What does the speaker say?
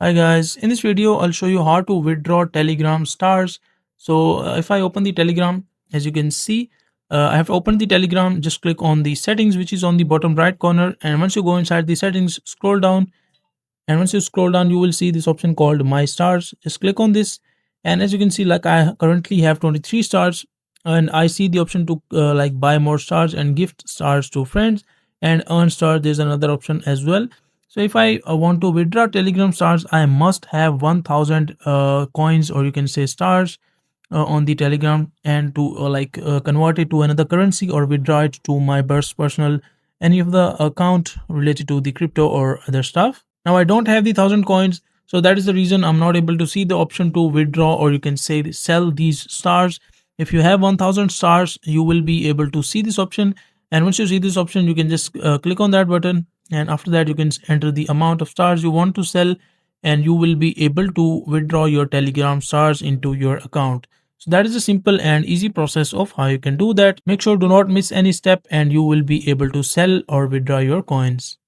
Hi guys, in this video I'll show you how to withdraw Telegram stars. So if I open the Telegram, as you can see, I have opened the Telegram. Just click on the settings, which is on the bottom right corner, and once you go inside the settings, scroll down, and once you scroll down you will see this option called my stars. Just click on this, and as you can see, like I currently have 23 stars, and I see the option to like buy more stars and gift stars to friends and earn stars. There's another option as well. So if I want to withdraw Telegram stars, I must have 1000 coins, or you can say stars, on the Telegram, and to convert it to another currency or withdraw it to my personal any of the account related to the crypto or other stuff. Now I don't have the 1000 coins, so that is the reason I'm not able to see the option to withdraw, or you can say sell these stars. If you have 1000 stars, you will be able to see this option, and once you see this option, you can just click on that button, and after that you can enter the amount of stars you want to sell, and you will be able to withdraw your Telegram stars into your account. So that is a simple and easy process of how you can do that. Make sure do not miss any step, and you will be able to sell or withdraw your coins.